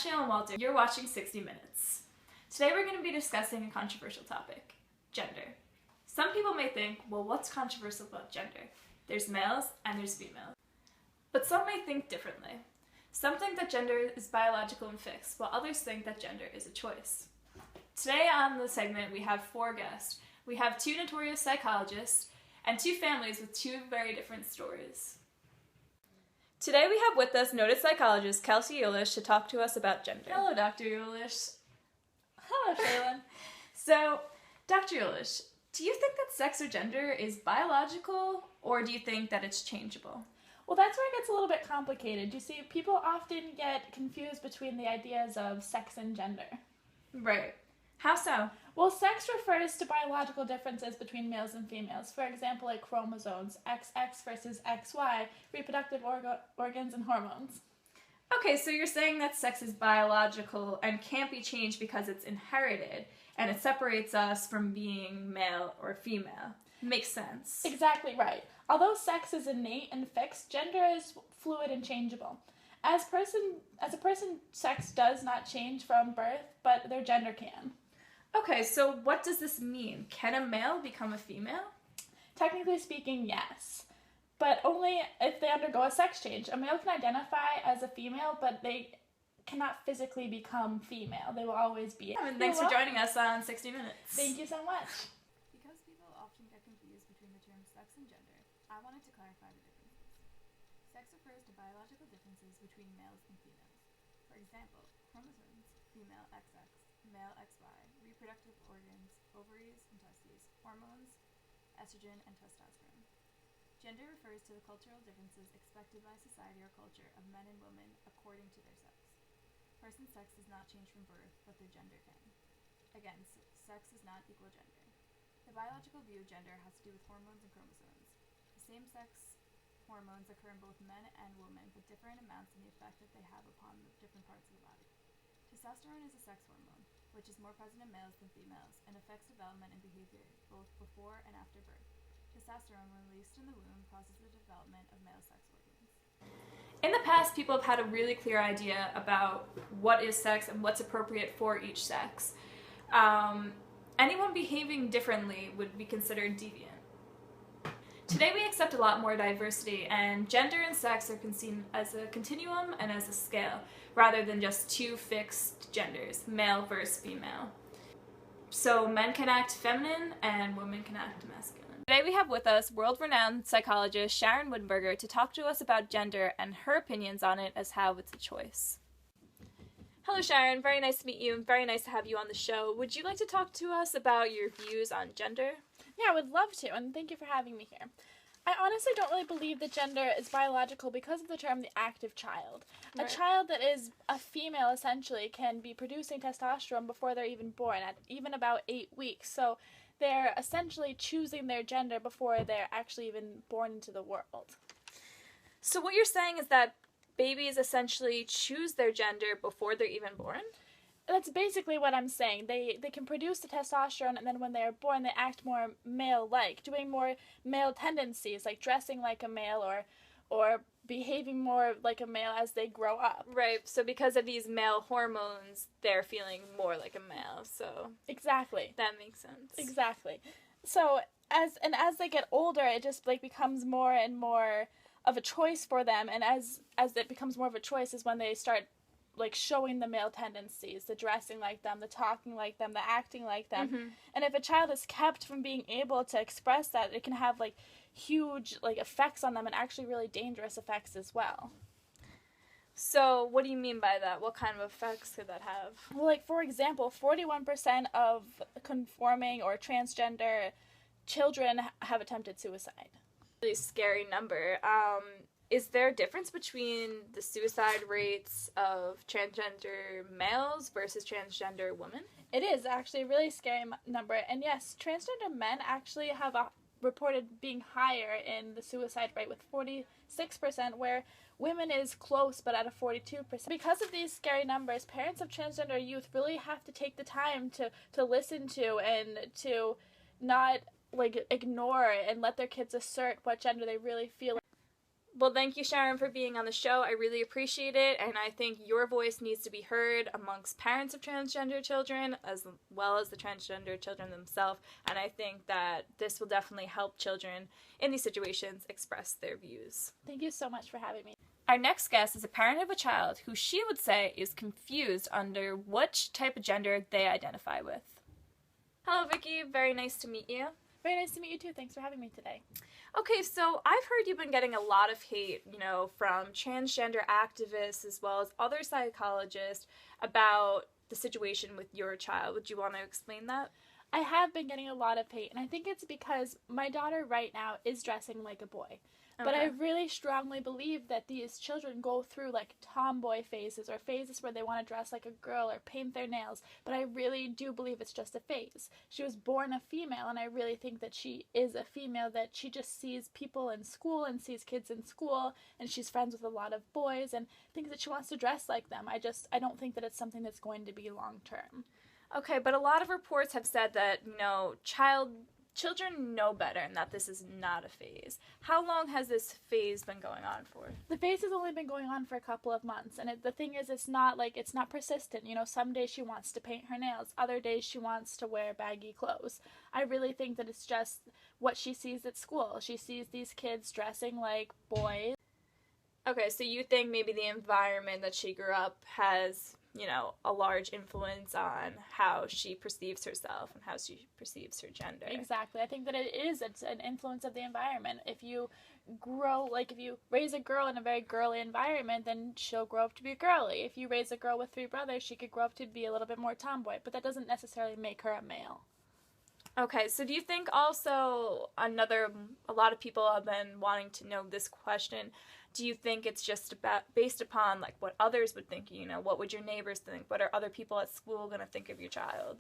Shaylin Walter. You're watching 60 Minutes. Today we're going to be discussing a controversial topic, gender. Some people may think, well, what's controversial about gender? There's males and there's females. But some may think differently. Some think that gender is biological and fixed, while others think that gender is a choice. Today on the segment we have 4 guests. We have 2 notorious psychologists and 2 families with 2 very different stories. Today we have with us noted psychologist Kelsey Yolish to talk to us about gender. Hello, Dr. Yolish. Hello, Shaylin. So, Dr. Yolish, do you think that sex or gender is biological, or do you think that it's changeable? Well, that's where it gets a little bit complicated. You see, people often get confused between the ideas of sex and gender. Right. How so? Well, sex refers to biological differences between males and females. For example, like chromosomes, XX versus XY, reproductive organs, and hormones. Okay, so you're saying that sex is biological and can't be changed because it's inherited, and it separates us from being male or female. Makes sense. Exactly right. Although sex is innate and fixed, gender is fluid and changeable. As a person, sex does not change from birth, but their gender can. Okay, so what does this mean? Can a male become a female? Technically speaking, yes. But only if they undergo a sex change. A male can identify as a female, but they cannot physically become female. They will always be. And thanks for joining us on 60 Minutes. Thank you so much. Because people often get confused between the terms sex and gender, I wanted to clarify the differences. Sex refers to biological differences between males and females. For example, chromosomes, female XX, male XY, reproductive organs, ovaries and testes, hormones, estrogen and testosterone. Gender refers to the cultural differences expected by society or culture of men and women according to their sex. A person's sex does not change from birth, but their gender can. Again, sex does not equal gender. The biological view of gender has to do with hormones and chromosomes. The same-sex hormones occur in both men and women, but differ in amounts in the effect that they have upon the different parts of the body. Testosterone is a sex hormone, which is more present in males than females, and affects development and behavior both before and after birth. Testosterone, when released in the womb, causes the development of male sex organs. In the past, people have had a really clear idea about what is sex and what's appropriate for each sex. Anyone behaving differently would be considered deviant. Today we accept a lot more diversity, and gender and sex are seen as a continuum and as a scale, rather than just 2 fixed genders, male versus female. So men can act feminine and women can act masculine. Today we have with us world-renowned psychologist Sharon Wittenberger to talk to us about gender and her opinions on it as how it's a choice. Hello Sharon, very nice to meet you and very nice to have you on the show. Would you like to talk to us about your views on gender? Yeah, I would love to, and thank you for having me here. I honestly don't really believe that gender is biological because of the term the active child. Right. A child that is a female, essentially, can be producing testosterone before they're even born, at even about 8 weeks. So they're essentially choosing their gender before they're actually even born into the world. So what you're saying is that babies essentially choose their gender before they're even born? That's basically what I'm saying. They can produce the testosterone, and then when they're born, they act more male-like, doing more male tendencies, like dressing like a male or behaving more like a male as they grow up. Right, so because of these male hormones, they're feeling more like a male, so... Exactly. That makes sense. Exactly. So, as they get older, it just, becomes more and more of a choice for them, and as it becomes more of a choice is when they start showing the male tendencies, the dressing like them, the talking like them, the acting like them. Mm-hmm. And if a child is kept from being able to express that, it can have huge effects on them, and actually really dangerous effects as well. So what do you mean by that? What kind of effects could that have? Well, for example, 41% of conforming or transgender children have attempted suicide. Really scary number. Is there a difference between the suicide rates of transgender males versus transgender women? It is actually a really scary number. And yes, transgender men actually have reported being higher in the suicide rate with 46%, where women is close but at a 42%. Because of these scary numbers, parents of transgender youth really have to take the time to listen to and to not ignore and let their kids assert what gender they really feel. Well, thank you, Sharon, for being on the show. I really appreciate it, and I think your voice needs to be heard amongst parents of transgender children as well as the transgender children themselves, and I think that this will definitely help children in these situations express their views. Thank you so much for having me. Our next guest is a parent of a child who she would say is confused under which type of gender they identify with. Hello, Vicky. Very nice to meet you. Very nice to meet you too. Thanks for having me today. Okay, so I've heard you've been getting a lot of hate, from transgender activists as well as other psychologists about the situation with your child. Would you want to explain that? I have been getting a lot of hate, and I think it's because my daughter right now is dressing like a boy. Okay. But I really strongly believe that these children go through like tomboy phases or phases where they want to dress like a girl or paint their nails. But I really do believe it's just a phase. She was born a female, and I really think that she is a female, that she just sees people in school and sees kids in school, and she's friends with a lot of boys and thinks that she wants to dress like them. I don't think that it's something that's going to be long term. Okay, but a lot of reports have said that, children know better and that this is not a phase. How long has this phase been going on for? The phase has only been going on for a couple of months, and the thing is, it's not persistent. Some days she wants to paint her nails, other days she wants to wear baggy clothes. I really think that it's just what she sees at school. She sees these kids dressing like boys. Okay, so you think maybe the environment that she grew up has, a large influence on how she perceives herself and how she perceives her gender. Exactly. I think that it's an influence of the environment. If you raise a girl in a very girly environment, then she'll grow up to be girly. If you raise a girl with 3 brothers, she could grow up to be a little bit more tomboy, but that doesn't necessarily make her a male. Okay, so do you think also a lot of people have been wanting to know this question, do you think it's just based upon like what others would think, what would your neighbors think? What are other people at school going to think of your child?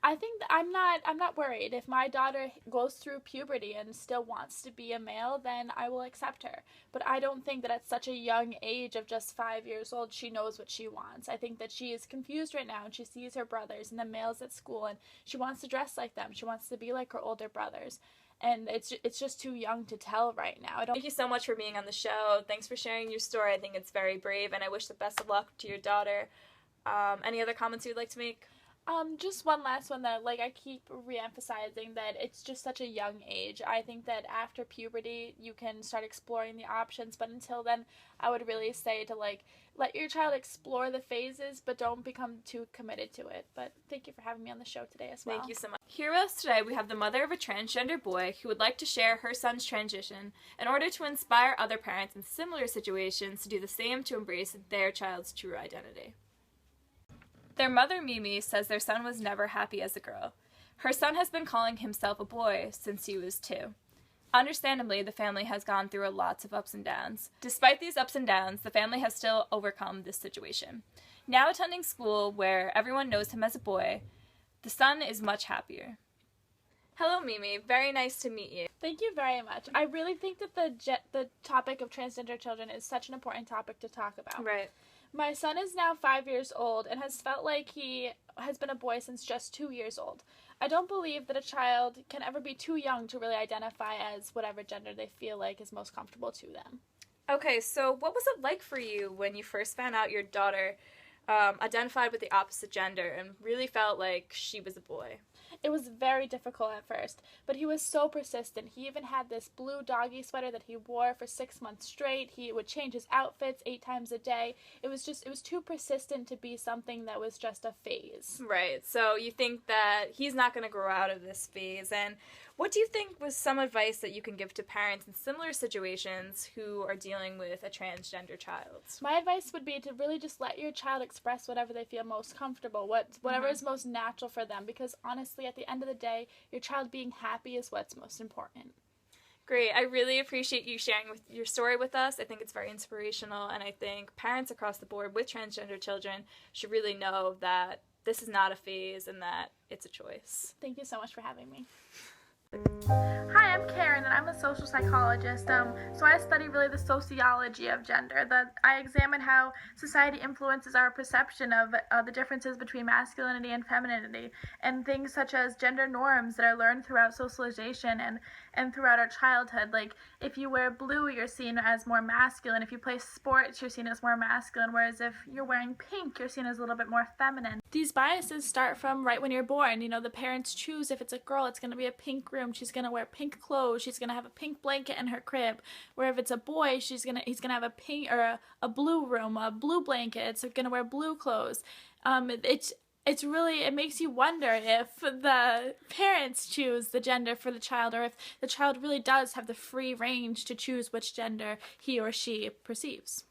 I think that I'm not worried. If my daughter goes through puberty and still wants to be a male, then I will accept her. But I don't think that at such a young age of just 5 years old, she knows what she wants. I think that she is confused right now, and she sees her brothers and the males at school, and she wants to dress like them. She wants to be like her older brothers. And it's just too young to tell right now. Thank you so much for being on the show. Thanks for sharing your story. I think it's very brave, and I wish the best of luck to your daughter. Any other comments you'd like to make? Just one last one that, I keep re-emphasizing that it's just such a young age. I think that after puberty, you can start exploring the options, but until then, I would really say to, let your child explore the phases, but don't become too committed to it. But thank you for having me on the show today as well. Thank you so much. Here with us today, we have the mother of a transgender boy who would like to share her son's transition in order to inspire other parents in similar situations to do the same to embrace their child's true identity. Their mother, Mimi, says their son was never happy as a girl. Her son has been calling himself a boy since he was 2. Understandably, the family has gone through lots of ups and downs. Despite these ups and downs, the family has still overcome this situation. Now attending school where everyone knows him as a boy, the son is much happier. Hello, Mimi. Very nice to meet you. Thank you very much. I really think that the topic of transgender children is such an important topic to talk about. Right. My son is now 5 years old and has felt like he has been a boy since just 2 years old. I don't believe that a child can ever be too young to really identify as whatever gender they feel like is most comfortable to them. Okay, so what was it like for you when you first found out your daughter identified with the opposite gender and really felt like she was a boy? It was very difficult at first, but he was so persistent. He even had this blue doggy sweater that he wore for 6 months straight. He would change his outfits 8 times a day. It was too persistent to be something that was just a phase. Right, so you think that he's not going to grow out of this phase, and what do you think was some advice that you can give to parents in similar situations who are dealing with a transgender child? My advice would be to really just let your child express whatever they feel most comfortable, whatever is most natural for them, because honestly, at the end of the day, your child being happy is what's most important. Great. I really appreciate you sharing your story with us. I think it's very inspirational, and I think parents across the board with transgender children should really know that this is not a phase and that it's a choice. Thank you so much for having me. Hi, I'm Karen, and I'm a social psychologist, so I study really the sociology of gender. I examine how society influences our perception of the differences between masculinity and femininity, and things such as gender norms that are learned throughout socialization and throughout our childhood. Like, if you wear blue, you're seen as more masculine. If you play sports, you're seen as more masculine, whereas if you're wearing pink, you're seen as a little bit more feminine. These biases start from right when you're born. You know, the parents choose, if it's a girl, it's going to be a pink room. She's going to wear pink clothes. She's going to have a pink blanket in her crib. Where if it's a boy, he's going to have a pink or a blue room, a blue blanket. It's going to wear blue clothes. It's really, it makes you wonder if the parents choose the gender for the child, or if the child really does have the free range to choose which gender he or she perceives.